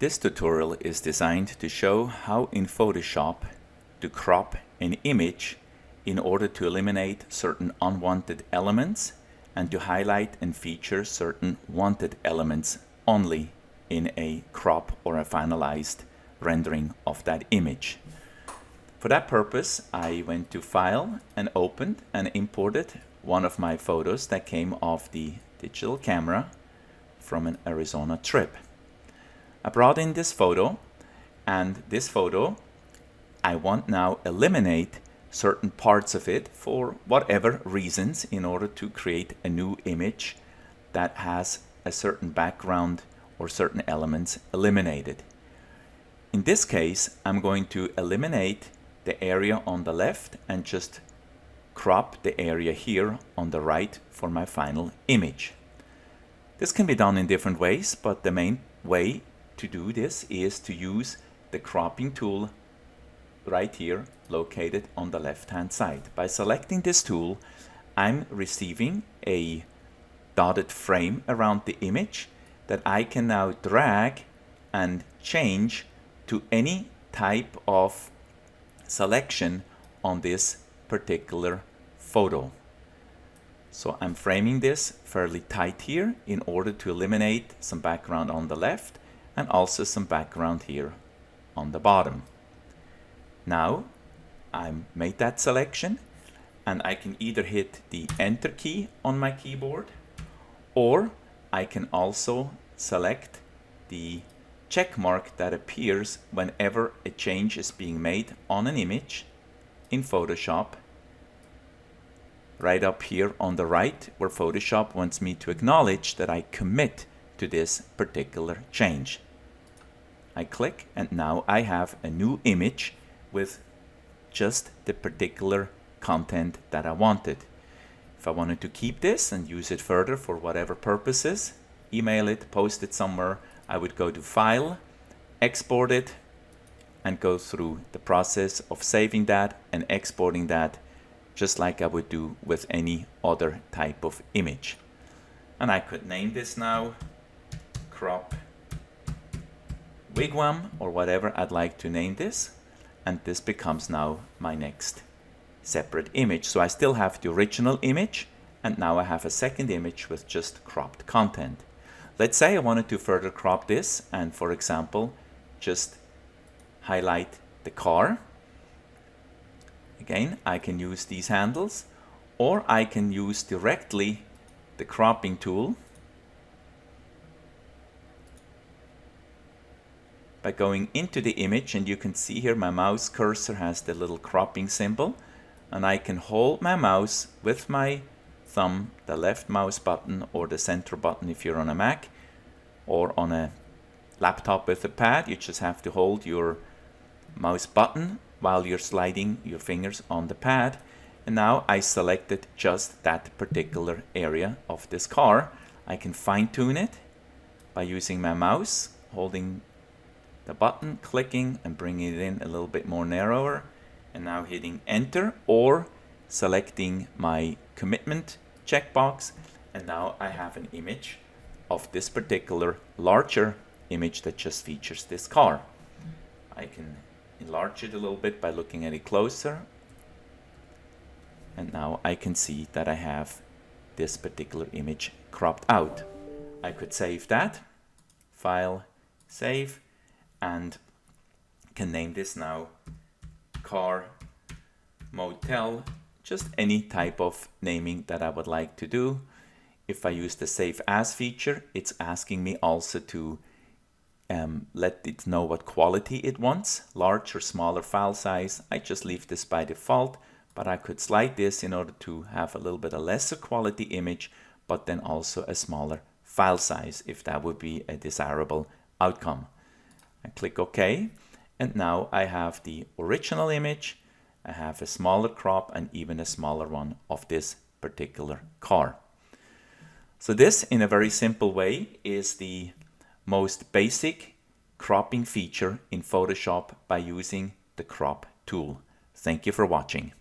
This tutorial is designed to show how in Photoshop to crop an image in order to eliminate certain unwanted elements and to highlight and feature certain wanted elements only in a crop or a finalized rendering of that image. For that purpose, I went to File and opened and imported one of my photos that came off the digital camera from an Arizona trip. I brought in this photo, and this photo I want now eliminate certain parts of it for whatever reasons in order to create a new image that has a certain background or certain elements eliminated. In this case, I'm going to eliminate the area on the left and just crop the area here on the right for my final image. This can be done in different ways, but the main way to do this is to use the cropping tool right here located on the left hand side. By selecting this tool, I'm receiving a dotted frame around the image that I can now drag and change to any type of selection on this particular photo. So I'm framing this fairly tight here in order to eliminate some background on the left and also some background here on the bottom. Now I've made that selection, and I can either hit the Enter key on my keyboard, or I can also select the check mark that appears whenever a change is being made on an image in Photoshop, right up here on the right, where Photoshop wants me to acknowledge that I commit to this particular change. I click, and now I have a new image with just the particular content that I wanted. If I wanted to keep this and use it further for whatever purposes, email it, post it somewhere, I would go to File, Export it, and go through the process of saving that and exporting that just like I would do with any other type of image. And I could name this now Crop Wigwam or whatever I'd like to name this, and this becomes now my next separate image. So I still have the original image, and now I have a second image with just cropped content. Let's say I wanted to further crop this and, for example, just highlight the car. Again, I can use these handles, or I can use directly the cropping tool by going into the image, and you can see here my mouse cursor has the little cropping symbol, and I can hold my mouse with my thumb, the left mouse button or the center button if you're on a Mac, or on a laptop with a pad. You just have to hold your mouse button while you're sliding your fingers on the pad, and now I selected just that particular area of this car. I can fine-tune it by using my mouse, holding the button, clicking and bringing it in a little bit more narrower, and now hitting Enter or selecting my commitment checkbox, and now I have an image of this particular larger image that just features this car. I can enlarge it a little bit by looking at it closer, and now I can see that I have this particular image cropped out. I could save that, File, Save, and can name this now Car Motel, just any type of naming that I would like to do. If I use the Save As feature, it's asking me also to let it know what quality it wants, large or smaller file size. I just leave this by default, but I could slide this in order to have a little bit of lesser quality image, but then also a smaller file size if that would be a desirable outcome. I click OK, and now I have the original image, I have a smaller crop and even a smaller one of this particular car. So this, in a very simple way, is the most basic cropping feature in Photoshop by using the crop tool. Thank you for watching.